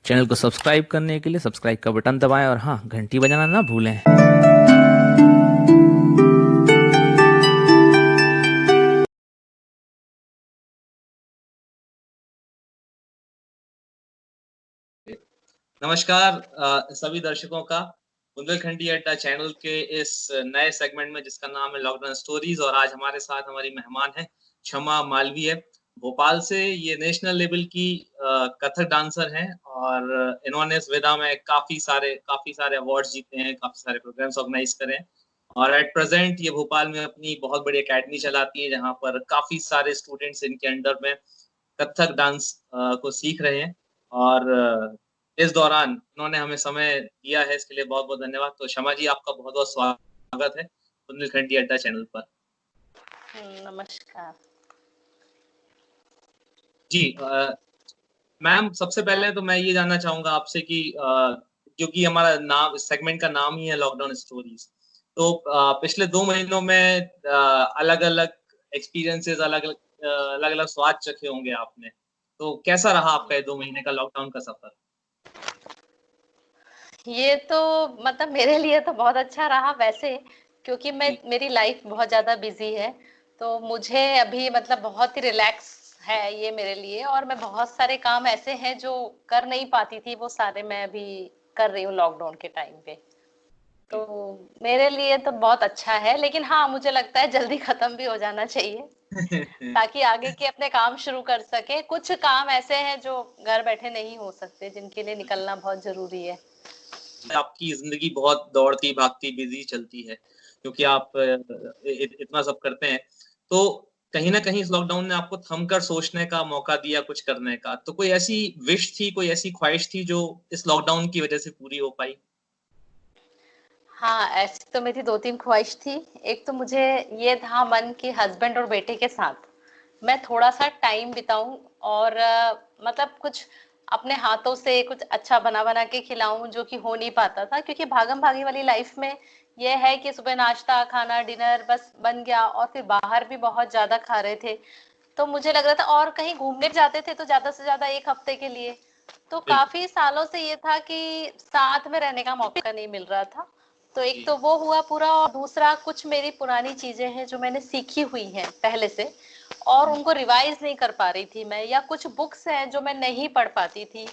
Channel को subscribe करने के लिए सब्सक्राइब का बटन दबाएं और हाँ, घंटी बजाना ना भूलें। नमस्कार सभी दर्शकों का बुंदेलखंडी अड्डा चैनल के इस नए सेगमेंट में जिसका नाम है लॉकडाउन स्टोरीज। और आज हमारे साथ हमारी मेहमान है क्षमा मालवीय, भोपाल से। ये नेशनल लेवल की कथक डांसर हैं और इन्होंने इस विधा में काफी सारे अवार्ड्स जीते हैं, काफी सारे प्रोग्राम्स ऑर्गेनाइज करे हैं। और एट प्रेजेंट ये भोपाल में अपनी बहुत बड़ी एकेडमी चलाती है जहाँ पर काफी सारे स्टूडेंट्स इनके अंडर में कथक डांस को सीख रहे हैं। और इस दौरान उन्होंने हमें समय दिया है, इसके लिए बहुत बहुत धन्यवाद। तो क्षमा जी, आपका बहुत बहुत स्वागत है बुंदेलखंडी अड्डा चैनल पर। नमस्कार जी मैम, सबसे पहले तो मैं ये जानना चाहूंगा आपसे कि क्योंकि हमारा नाम, इस सेगमेंट का नाम ही है लॉकडाउन स्टोरीज, तो पिछले 2 महीनों में अलग अलग एक्सपीरियंसेस, अलग अलग स्वाद चखे होंगे आपने। तो कैसा रहा आपका ये 2 महीने का लॉकडाउन का सफर? ये तो मतलब मेरे लिए तो बहुत अच्छा रहा वैसे, क्योंकि मेरी लाइफ बहुत ज्यादा बिजी है। तो मुझे अभी मतलब बहुत ही रिलैक्स है ये मेरे लिए, और मैं बहुत सारे काम ऐसे हैं जो कर नहीं पाती थी, वो सारे मैं अभी कर रही हूँ लॉकडाउन के टाइम पे। तो मेरे लिए तो बहुत अच्छा है, लेकिन हाँ, मुझे लगता है जल्दी खत्म भी हो जाना चाहिए ताकि आगे के अपने काम शुरू कर सके। कुछ काम ऐसे हैं जो घर बैठे नहीं हो सकते, जिनके लिए निकलना बहुत जरूरी है। आपकी जिंदगी बहुत दौड़ती भागती बिजी चलती है क्योंकि आप इतना सब करते हैं। तो कहीं ना कहीं इस लॉकडाउन ने आपको थमकर सोचने का मौका दिया, कुछ करने का। तो कोई ऐसी विश थी, कोई ऐसी ख्वाहिश थी जो इस लॉकडाउन की वजह से पूरी हो पाई? हाँ, ऐसी तो मेरी 2-3 ख्वाहिश थी। एक तो मुझे ये था मन कि हस्बैंड और बेटे के साथ मैं थोड़ा सा टाइम बिताऊं, और मतलब कुछ अपने हाथों से कुछ अच्छा बना बना के खिलाऊं, जो कि हो नहीं पाता था, क्योंकि भागम भागी वाली लाइफ में ये है कि सुबह नाश्ता खाना डिनर बस बन गया, और फिर बाहर भी बहुत ज्यादा खा रहे थे। तो मुझे लग रहा था, और कहीं घूमने जाते थे तो ज्यादा से ज्यादा 1 हफ्ते के लिए। तो बिल्कुल। काफी सालों से ये था कि साथ में रहने का मौका नहीं मिल रहा था। तो एक तो वो हुआ पूरा, और दूसरा कुछ मेरी पुरानी चीजें हैं जो मैंने सीखी हुई हैं पहले से, और उनको रिवाइज नहीं कर पा रही थी मैं, या कुछ बुक्स हैं जो मैं नहीं पढ़ पाती थी,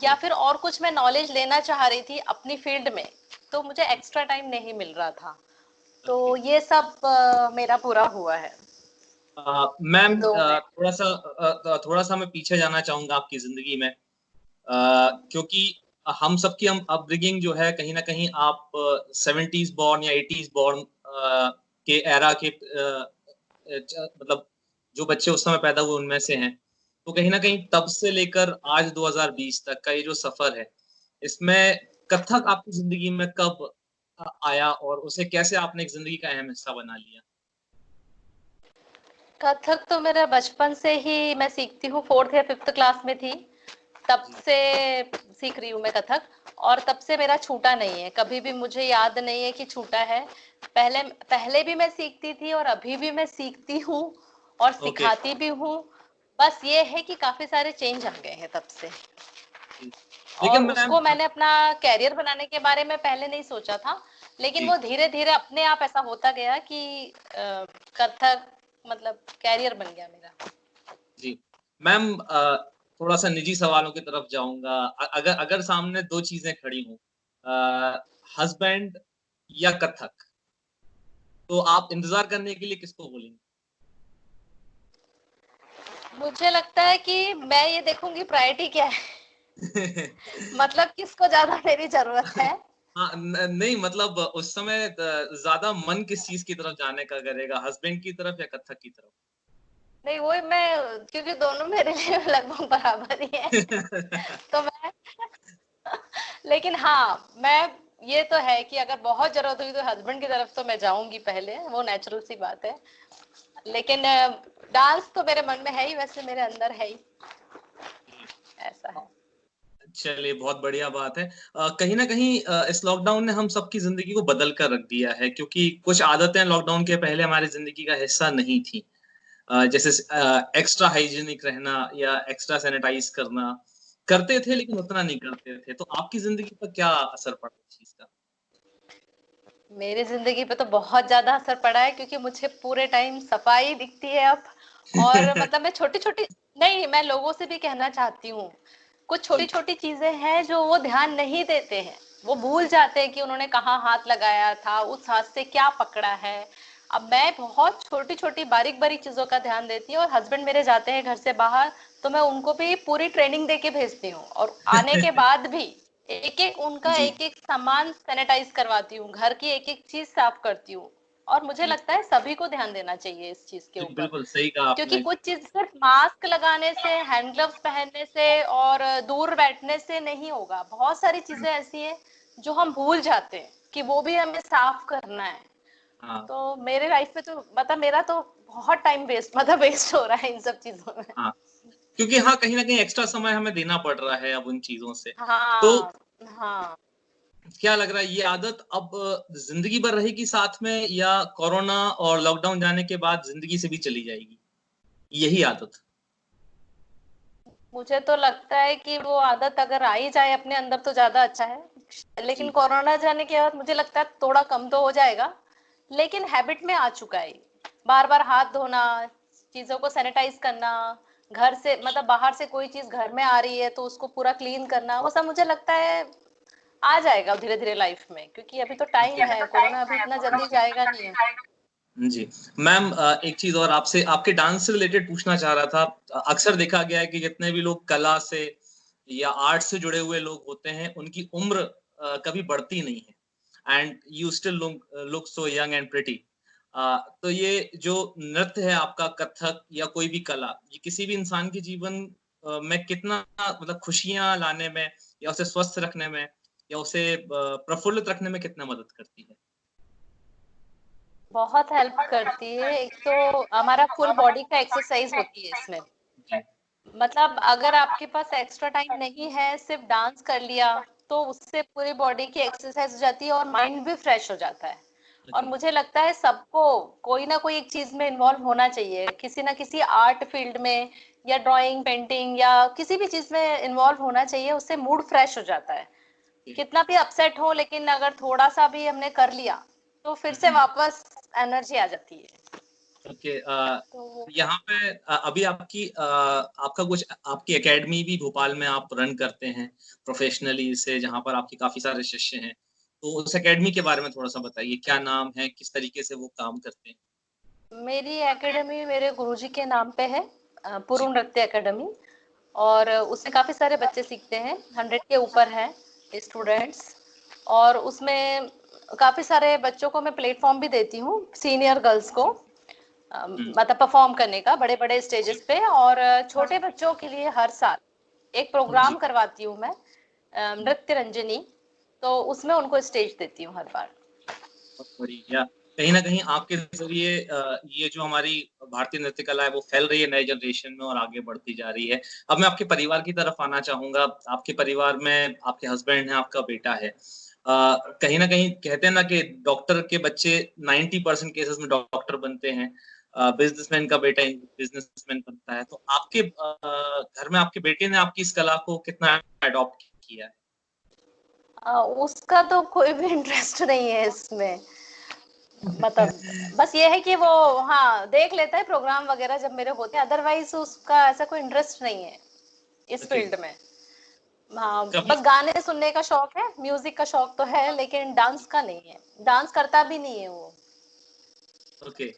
या फिर और कुछ मैं नॉलेज लेना चाह रही थी अपनी फील्ड में, तो मुझे एक्स्ट्रा टाइम नहीं मिल रहा था। तो ये सब मेरा पूरा हुआ है। मैम, तो थोड़ा सा मैं पीछे जाना चाहूंगा आपकी जिंदगी में, क्योंकि हम सबकी हम अपब्रिंगिंग जो है, कहीं ना कहीं आप 70s बॉर्न या 80s बॉर्न के एरा के मतलब जो बच्चे उस समय पैदा हुए उनमें से हैं। तो कहीं ना कहीं तब से लेकर आज 2020 तक का ये जो सफर है, इसमें कथक आपकी जिंदगी में कब आया और उसे कैसे आपने एक जिंदगी का अहम हिस्सा बना लिया? कथक तो मेरा बचपन से ही मैं सीखती हूँ, 4th या 5th क्लास में थी तब से सीख रही हूँ मैं कथक। और तब से मेरा छूटा नहीं है, कभी भी मुझे याद नहीं है कि छूटा है। पहले पहले भी मैं सीखती थी और अभी भी मैं सीखती हूँ और ओके। सिखाती भी हूँ। बस ये है कि काफी सारे चेंज आ गए हैं तब से, और लेकिन मैम, उसको मैंने अपना कैरियर बनाने के बारे में पहले नहीं सोचा था, लेकिन जी वो धीरे धीरे अपने आप ऐसा होता गया कि कथक मतलब कैरियर बन गया मेरा। जी मैम, थोड़ा सा निजी सवालों की तरफ जाऊंगा। अगर अगर सामने 2 चीजें खड़ी हों, हस्बैंड या कथक, तो आप इंतजार करने के लिए किसको बोलेंगे? मुझे लगता है कि मैं ये देखूंगी प्रायोरिटी क्या है मतलब किसको ज्यादा मेरी जरूरत है। हाँ, नहीं मतलब उस समय ज्यादा मन किस चीज की तरफ जाने का करेगा, हस्बैंड की तरफ या कथक की तरफ? नहीं, वही मैं, क्योंकि दोनों मेरे लिए लगभग बराबर ही है तो मैं लेकिन हाँ, मैं ये तो है कि अगर बहुत जरूरत हुई तो हस्बैंड की तरफ तो मैं जाऊंगी पहले, वो नेचुरल सी बात है। लेकिन डांस तो मेरे मन में है ही, वैसे मेरे अंदर है ही, ऐसा है। चलिए, बहुत बढ़िया बात है। कहीं ना कहीं इस लॉकडाउन ने हम सबकी जिंदगी को बदल कर रख दिया है, क्योंकि कुछ आदतें लॉकडाउन के पहले हमारी जिंदगी का हिस्सा नहीं थी। जैसे एक्स्ट्रा हाइजीनिक रहना या एक्स्ट्रा सैनिटाइज करना, करते थे लेकिन उतना नहीं करते थे, तो आपकी जिंदगी पर क्या असर पड़ा इस चीज का? मेरी जिंदगी पे तो बहुत ज्यादा असर पड़ा है, क्योंकि मुझे पूरे टाइम सफाई दिखती है अब। और मतलब मैं छोटी छोटी, नहीं, मैं लोगों से भी कहना चाहती हूँ, कुछ छोटी जी छोटी चीजें हैं जो वो ध्यान नहीं देते हैं। वो भूल जाते हैं कि उन्होंने कहाँ हाथ लगाया था, उस हाथ से क्या पकड़ा है। अब मैं बहुत छोटी छोटी बारीक बारीक चीजों का ध्यान देती हूँ, और हस्बैंड मेरे जाते हैं घर से बाहर, तो मैं उनको भी पूरी ट्रेनिंग दे के भेजती हूँ, और आने के बाद भी एक एक उनका जी एक एक सामान सैनिटाइज करवाती हूँ, घर की एक एक चीज साफ करती हूँ। और मुझे जी लगता है सभी को ध्यान देना चाहिए इस चीज के जी, ऊपर, बिल्कुल सही कहा क्योंकि आपने। कुछ चीज सिर्फ मास्क लगाने से, हैंड ग्लव्स पहनने से और दूर बैठने से नहीं होगा। बहुत सारी चीजें ऐसी है जो हम भूल जाते हैं कि वो भी हमें साफ करना है। हाँ तो मेरे लाइफ में तो मतलब मेरा तो बहुत टाइम वेस्ट, मतलब वेस्ट हो रहा है इन सब चीजों में। हाँ, क्योंकि हाँ, कहीं न कहीं एक्स्ट्रा समय हमें देना पड़ रहा है अब उन चीज़ों से। तो हाँ हाँ। क्या लग रहा है ये आदत अब ज़िंदगी भर रहेगी साथ में या कोरोना और लॉकडाउन जाने के बाद ज़िंदगी से भी चली जाएगी? यही आदत? मुझे तो लगता है कि वो आदत अगर आ ही जाए अपने अंदर तो ज्यादा अच्छा है, लेकिन जी, कोरोना जाने के बाद मुझे लगता है थोड़ा कम तो हो जाएगा, लेकिन हैबिट में आ चुका है। बार बार हाथ धोना, चीजों को सैनिटाइज करना, घर से मतलब बाहर से कोई चीज घर में आ रही है तो उसको पूरा क्लीन करना, वो सब मुझे लगता है आ जाएगा धीरे धीरे लाइफ में, क्योंकि अभी तो टाइम जी। है, कोरोना अभी इतना जल्दी जाएगा नहीं है। जी। मैम एक चीज़ और आपसे आपके डांस से रिलेटेड पूछना चाह रहा था। अक्सर देखा गया है कि जितने भी लोग कला से या आर्ट से जुड़े हुए लोग होते हैं, उनकी उम्र कभी बढ़ती नहीं है and you still look so young and pretty. तो ये जो नृत्य है आपका कथक या कोई भी कला, ये किसी भी इंसान के जीवन में कितना मतलब खुशियाँ लाने में या उसे स्वस्थ रखने में या उसे प्रफुल्लित रखने में कितना मदद करती है? बहुत हेल्प करती है, एक तो हमारा फुल बॉडी का एक्सरसाइज होती है इसमें। जी, मतलब अगर आपके पास एक्स्ट्रा टाइम नहीं है, सिर्फ डांस कर लिया, तो उससे पूरी बॉडी की एक्सरसाइज हो जाती है और माइंड भी फ्रेश हो जाता है। और जी। मुझे लगता है सबको कोई ना कोई एक चीज में इन्वॉल्व होना चाहिए, किसी ना किसी आर्ट फील्ड में, या ड्राइंग, पेंटिंग, या किसी भी चीज में इन्वॉल्व होना चाहिए, उससे मूड फ्रेश हो जाता है। जी। कितना भी अपसेट हो, लेकिन अगर थोड़ा सा भी हमने कर लिया तो फिर से हुँ। वापस एनर्जी आ जाती है। ओके तो यहाँ पे अभी आपका कुछ आपकी एकेडमी भी भोपाल में आप रन करते हैं प्रोफेशनली से जहाँ पर आपके काफ़ी सारे शिष्य हैं। तो उस एकेडमी के बारे में थोड़ा-सा बताइए, क्या नाम है? किस तरीके से वो काम करते हैं? मेरी एकेडमी मेरे गुरुजी के नाम पे है, जी, पूर्व नृत्य एकेडमी। और उसमें काफी सारे बच्चे सीखते हैं, 100 के ऊपर हैं स्टूडेंट्स। और उसमें काफी सारे बच्चों को मैं प्लेटफॉर्म भी देती हूँ, सीनियर गर्ल्स को, हुँ, मतलब परफॉर्म करने का बड़े बड़े जी, स्टेजेस पे। और छोटे बच्चों के लिए हर साल एक प्रोग्राम जी, करवाती हूँ मैं, हुँ, नृत्य रंजनी। तो उसमें उनको स्टेज देती हूँ हर बार। बहुत बढ़िया। कहीं न कहीं आपके ज़रिए ये जो हमारी भारतीय नृत्य कला है वो फैल रही है नए जनरेशन में और आगे बढ़ती जा रही है। अब मैं आपके परिवार की तरफ आना चाहूँगा। आपके परिवार में आपके हस्बैंड हैं, आपका बेटा है। कहीं न कहीं कहते हैं ना कि डॉक्टर के बच्चे 90% केसेज़ में डॉक्टर बनते हैं। बिज़नेसमैन का बेटा बिज़नेसमैन बनता है। तो आपके घर में आपके बेटे ने आपकी इस कला को कितना एडॉप्ट किया है? उसका तो कोई भी इंटरेस्ट नहीं है इसमें। मतलब बस ये है कि वो, हाँ, देख लेता है प्रोग्राम वगैरह जब मेरे होते हैं, अदरवाइज उसका ऐसा कोई इंटरेस्ट नहीं है इस ओके, फील्ड में। हाँ, कभी बस गाने सुनने का शौक है, म्यूजिक का शौक तो है, लेकिन डांस का नहीं है। डांस करता भी नहीं है वो। ओके।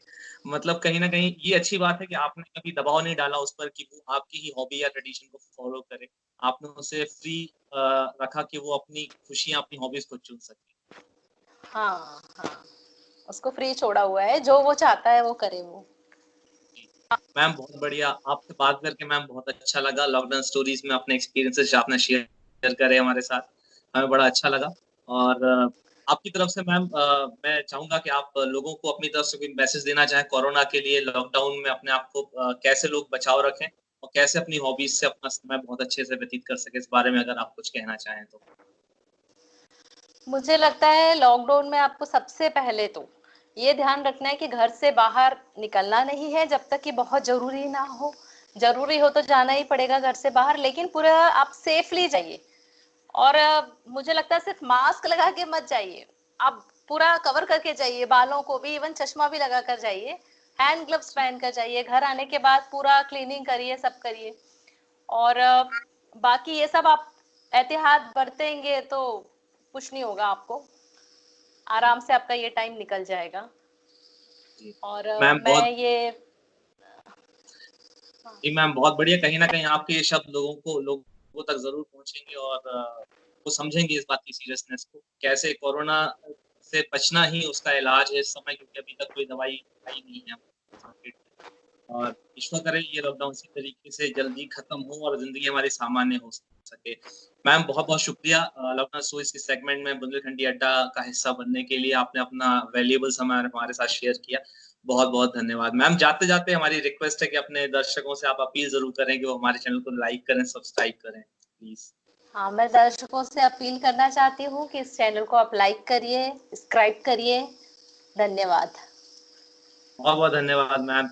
मतलब कहीं न कहीं ये अच्छी बात है कि आपने कभी दबाव नहीं डाला उस पर कि वो आपकी ही हॉबी या ट्रेडिशन को फ़ॉलो करे। आपने उसे फ्री रखा कि वो अपनी खुशियाँ, अपनी हॉबीज़ खुद चुन सके। हाँ हाँ, उसको फ्री छोड़ा हुआ है, जो वो चाहता है वो करे वो। जी। मैम बहुत बढ़िया, आपसे बात करके मैम बहुत अच्छा लगा। लॉकडाउन स्टोरीज़ में अपने एक्सपीरियंसेस जो आपने शेयर करे हमारे साथ, हमें बड़ा अच्छा लगा। और आपकी तरफ से मैम मैं चाहूँगा कि आप लोगों को अपनी तरफ से कोई मैसेज देना चाहें कोरोना के लिए, लॉकडाउन में अपने आप को कैसे लोग बचाव रखें और कैसे अपनी हॉबीज़ से अपना समय बहुत अच्छे से व्यतीत कर सकें, इस बारे में अगर आप कुछ कहना चाहें तो? मुझे लगता है लॉकडाउन में आपको सबसे पहले तो ये ध्यान रखना है कि घर से बाहर निकलना नहीं है जब तक कि बहुत जरूरी ना हो। जरूरी हो तो जाना ही पड़ेगा घर से बाहर, लेकिन पूरा आप सेफली जाइए। और मुझे लगता है सिर्फ मास्क लगा के मत जाइए, आप पूरा कवर करके जाइए, बालों को भी, इवन चश्मा भी लगा कर जाइए, हैंड ग्लव्स पहन कर जाइए। घर आने के बाद पूरा क्लीनिंग करिए, सब करिए। और बाकी ये सब आप एहतियात बरतेंगे तो कुछ नहीं होगा आपको, आराम से आपका ये टाइम निकल जाएगा। जी और मैम मैं बहुत ये जी मैम बहुत बढ़िया। कहीं ना कहीं आपके ये शब्द लोगों तक जरूर पहुंचेंगे और वो समझेंगे इस बात की सीरियसनेस को, कैसे कोरोना से बचना ही उसका इलाज है इस समय, क्योंकि अभी तक कोई दवाई आई नहीं है मार्केट में। और ईश्वर करे ये लॉकडाउन इसी तरीके से जल्दी खत्म हो और जिंदगी हमारी सामान्य हो सके। मैम बहुत बहुत शुक्रिया लॉकडाउन स्टोरीज की सेगमेंट में बुंदेलखंडी अड्डा का हिस्सा बनने के लिए। आपने अपना वैल्यूएबल समय हमारे साथ शेयर किया, बहुत बहुत धन्यवाद। मैम जाते जाते हमारी रिक्वेस्ट है कि अपने दर्शकों से आप अपील जरूर करें कि वो हमारे चैनल को लाइक करें, सब्सक्राइब करें प्लीज। हाँ, मैं दर्शकों से अपील करना चाहती हूँ कि इस चैनल को आप लाइक करिए, सब्सक्राइब करिए। धन्यवाद। बहुत बहुत धन्यवाद मैम।